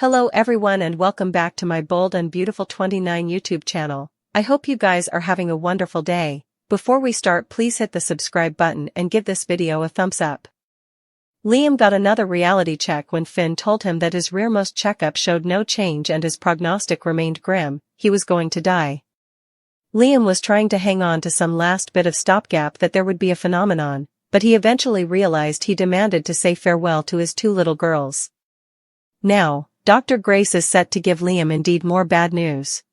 Hello everyone and welcome back to my Bold and Beautiful 29 YouTube channel. I hope you guys are having a wonderful day. Before we start, please hit the subscribe button and give this video a thumbs up. Liam got another reality check when Finn told him that his rearmost checkup showed no change and his prognostic remained grim. He was going to die. Liam was trying to hang on to some last bit of stopgap that there would be a phenomenon, but he eventually realized he demanded to say farewell to his two little girls. Now, Dr. Grace is set to give Liam indeed more bad news.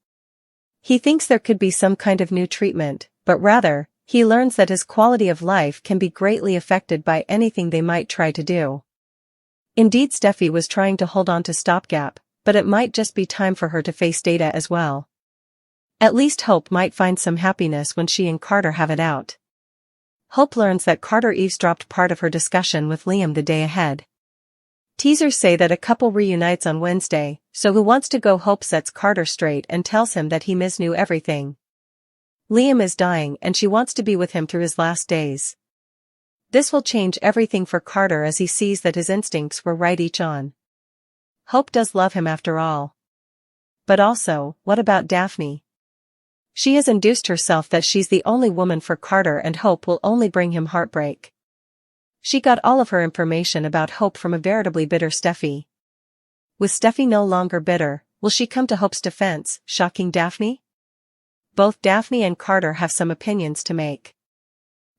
He thinks there could be some kind of new treatment, but rather, he learns that his quality of life can be greatly affected by anything they might try to do. Indeed, Steffi was trying to hold on to stopgap, but it might just be time for her to face Data as well. At least Hope might find some happiness when she and Carter have it out. Hope learns that Carter eavesdropped part of her discussion with Liam the day ahead. Teasers say that a couple reunites on Wednesday, so who wants to go? Hope sets Carter straight and tells him that he knew everything. Liam is dying and she wants to be with him through his last days. This will change everything for Carter as he sees that his instincts were right each on. Hope does love him after all. But also, what about Daphne? She has induced herself that she's the only woman for Carter and Hope will only bring him heartbreak. She got all of her information about Hope from a veritably bitter Steffi. With Steffi no longer bitter, will she come to Hope's defense, shocking Daphne? Both Daphne and Carter have some opinions to make.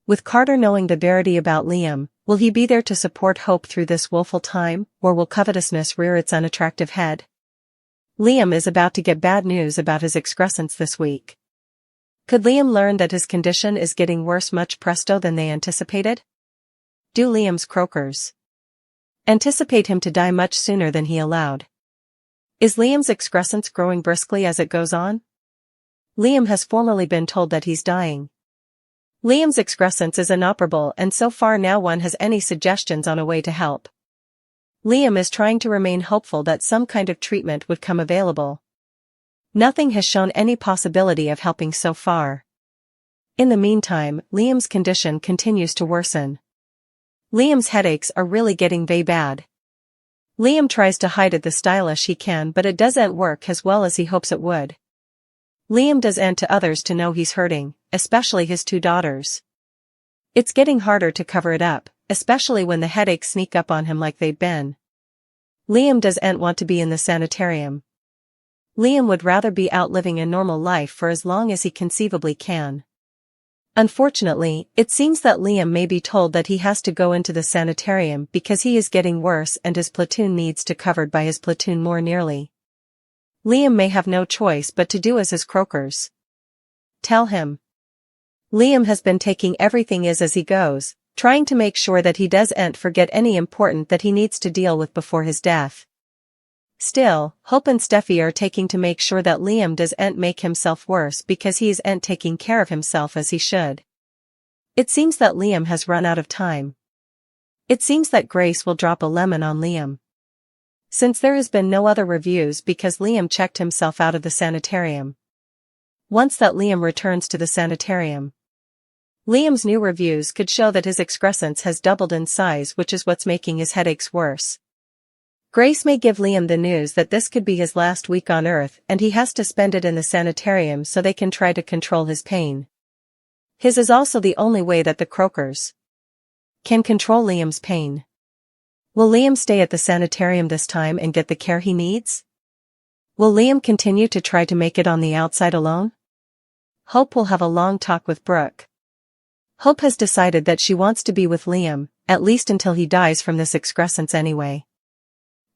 With Carter knowing the verity about Liam, will he be there to support Hope through this woeful time, or will covetousness rear its unattractive head? Liam is about to get bad news about his excrescence this week. Could Liam learn that his condition is getting worse much presto than they anticipated? Do Liam's croakers anticipate him to die much sooner than he allowed? Is Liam's excrescence growing briskly as it goes on? Liam has formerly been told that he's dying. Liam's excrescence is inoperable and so far no one has any suggestions on a way to help. Liam is trying to remain hopeful that some kind of treatment would come available. Nothing has shown any possibility of helping so far. In the meantime, Liam's condition continues to worsen. Liam's headaches are really getting very bad. Liam tries to hide it the stylish he can, but it doesn't work as well as he hopes it would. Liam doesn't to others to know he's hurting, especially his two daughters. It's getting harder to cover it up, especially when the headaches sneak up on him like they've been. Liam doesn't want to be in the sanitarium. Liam would rather be out living a normal life for as long as he conceivably can. Unfortunately, it seems that Liam may be told that he has to go into the sanitarium because he is getting worse and his platoon needs to covered by his platoon more nearly. Liam may have no choice but to do as his croakers tell him. Liam has been taking everything as he goes, trying to make sure that he doesn't forget any important that he needs to deal with before his death. Still, Hope and Steffi are taking to make sure that Liam doesn't make himself worse because he isn't taking care of himself as he should. It seems that Liam has run out of time. It seems that Grace will drop a lemon on Liam. Since there has been no other reviews because Liam checked himself out of the sanitarium. Once that Liam returns to the sanitarium, Liam's new reviews could show that his excrescence has doubled in size, which is what's making his headaches worse. Grace may give Liam the news that this could be his last week on Earth and he has to spend it in the sanitarium so they can try to control his pain. His is also the only way that the croakers can control Liam's pain. Will Liam stay at the sanitarium this time and get the care he needs? Will Liam continue to try to make it on the outside alone? Hope will have a long talk with Brooke. Hope has decided that she wants to be with Liam, at least until he dies from this excrescence anyway.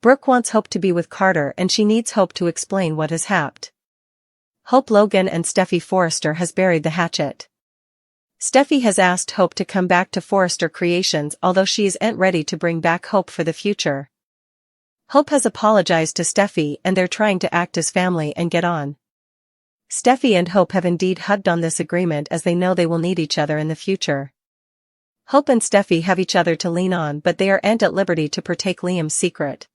Brooke wants Hope to be with Carter and she needs Hope to explain what has happened. Hope Logan and Steffi Forrester has buried the hatchet. Steffi has asked Hope to come back to Forrester Creations although she isn't ready to bring back Hope for the future. Hope has apologized to Steffi and they're trying to act as family and get on. Steffi and Hope have indeed hugged on this agreement as they know they will need each other in the future. Hope and Steffi have each other to lean on but they aren't at liberty to partake Liam's secret.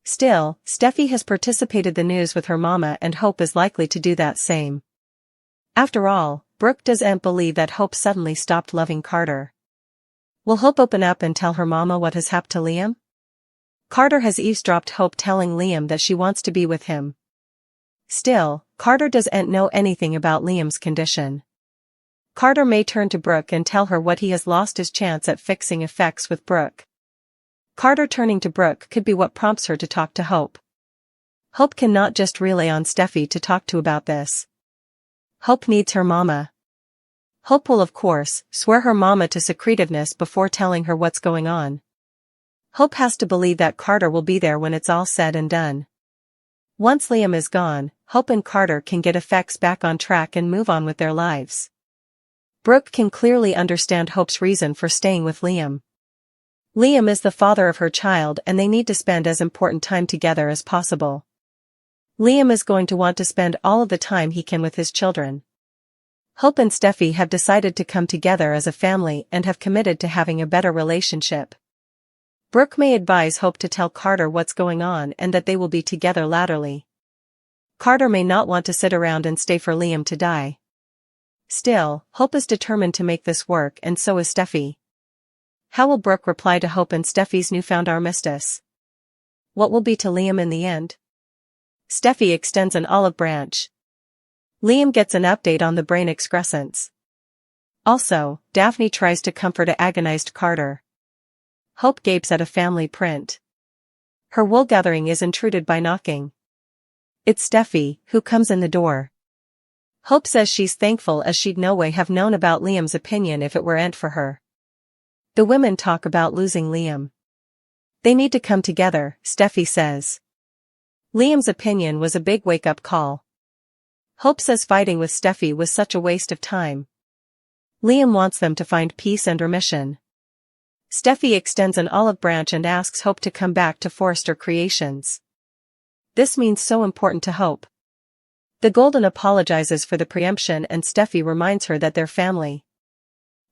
Still, Steffi has participated the news with her mama and Hope is likely to do that same. After all, Brooke doesn't believe that Hope suddenly stopped loving Carter. Will Hope open up and tell her mama what has happened to Liam? Carter has eavesdropped Hope telling Liam that she wants to be with him. Still, Carter doesn't know anything about Liam's condition. Carter may turn to Brooke and tell her what he has lost his chance at fixing effects with Brooke. Carter turning to Brooke could be what prompts her to talk to Hope. Hope cannot just rely on Steffi to talk to about this. Hope needs her mama. Hope will of course swear her mama to secretiveness before telling her what's going on. Hope has to believe that Carter will be there when it's all said and done. Once Liam is gone, Hope and Carter can get effects back on track and move on with their lives. Brooke can clearly understand Hope's reason for staying with Liam. Liam is the father of her child and they need to spend as important time together as possible. Liam is going to want to spend all of the time he can with his children. Hope and Steffi have decided to come together as a family and have committed to having a better relationship. Brooke may advise Hope to tell Carter what's going on and that they will be together latterly. Carter may not want to sit around and stay for Liam to die. Still, Hope is determined to make this work and so is Steffi. How will Brooke reply to Hope and Steffi's newfound armistice? What will be to Liam in the end? Steffi extends an olive branch. Liam gets an update on the brain excrescence. Also, Daphne tries to comfort a agonized Carter. Hope gapes at a family print. Her wool gathering is intruded by knocking. It's Steffi, who comes in the door. Hope says she's thankful as she'd no way have known about Liam's opinion if it weren't for her. The women talk about losing Liam. They need to come together, Steffi says. Liam's opinion was a big wake-up call. Hope says fighting with Steffi was such a waste of time. Liam wants them to find peace and remission. Steffi extends an olive branch and asks Hope to come back to Forrester Creations. This means so important to Hope. The Golden apologizes for the preemption and Steffi reminds her that they're family.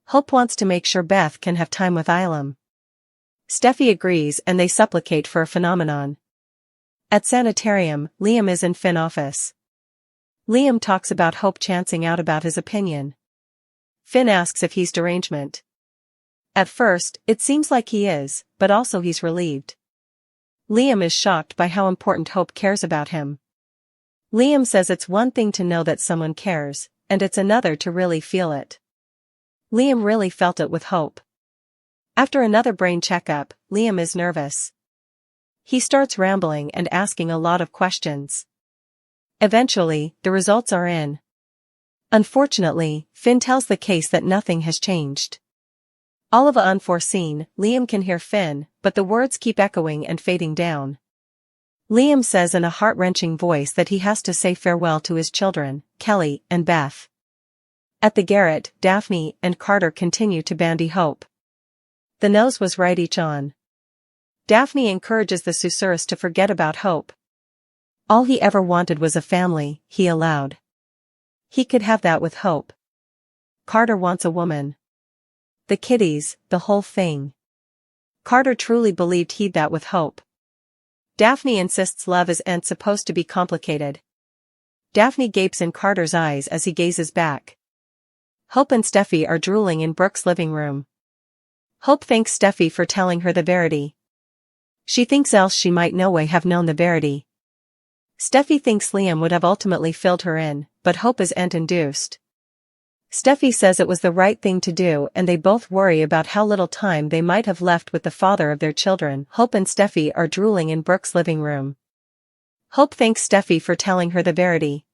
Hope wants to make sure Beth can have time with Ilum. Steffi agrees and they supplicate for a phenomenon. At sanitarium, Liam is in Finn's office. Liam talks about Hope chancing out about his opinion. Finn asks if he's derangement. At first, it seems like he is, but also he's relieved. Liam is shocked by how important Hope cares about him. Liam says it's one thing to know that someone cares, and it's another to really feel it. Liam really felt it with Hope. After another brain checkup, Liam is nervous. He starts rambling and asking a lot of questions. Eventually, the results are in. Unfortunately, Finn tells the case that nothing has changed. All of a unforeseen, Liam can hear Finn, but the words keep echoing and fading down. Liam says in a heart-wrenching voice that he has to say farewell to his children, Kelly and Beth. At the garret, Daphne and Carter continue to bandy Hope. The nose was right each on. Daphne encourages the susurrus to forget about Hope. All he ever wanted was a family, he allowed. He could have that with Hope. Carter wants a woman. The kiddies, the whole thing. Carter truly believed he'd that with Hope. Daphne insists love isn't supposed to be complicated. Daphne gapes in Carter's eyes as he gazes back. Hope and Steffi are drooling in Brooke's living room. Hope thanks Steffi for telling her the verity. She thinks else she might no way have known the verity. Steffi thinks Liam would have ultimately filled her in, but Hope isn't induced. Steffi says it was the right thing to do and they both worry about how little time they might have left with the father of their children. Hope and Steffi are drooling in Brooke's living room. Hope thanks Steffi for telling her the verity.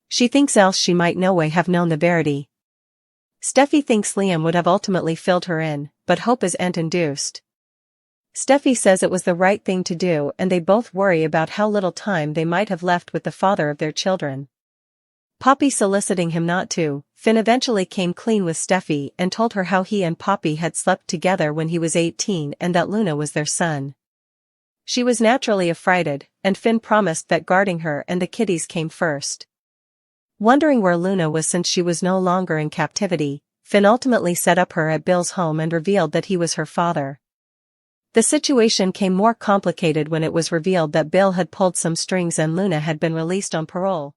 She thinks else she might no way have known the verity. Steffi thinks Liam would have ultimately filled her in, but Hope isn't induced. Steffi says it was the right thing to do and they both worry about how little time they might have left with the father of their children. Poppy soliciting him not to, Finn eventually came clean with Steffi and told her how he and Poppy had slept together when he was 18 and that Luna was their son. She was naturally affrighted, and Finn promised that guarding her and the kiddies came first. Wondering where Luna was since she was no longer in captivity, Finn ultimately set up her at Bill's home and revealed that he was her father. The situation came more complicated when it was revealed that Bill had pulled some strings and Luna had been released on parole.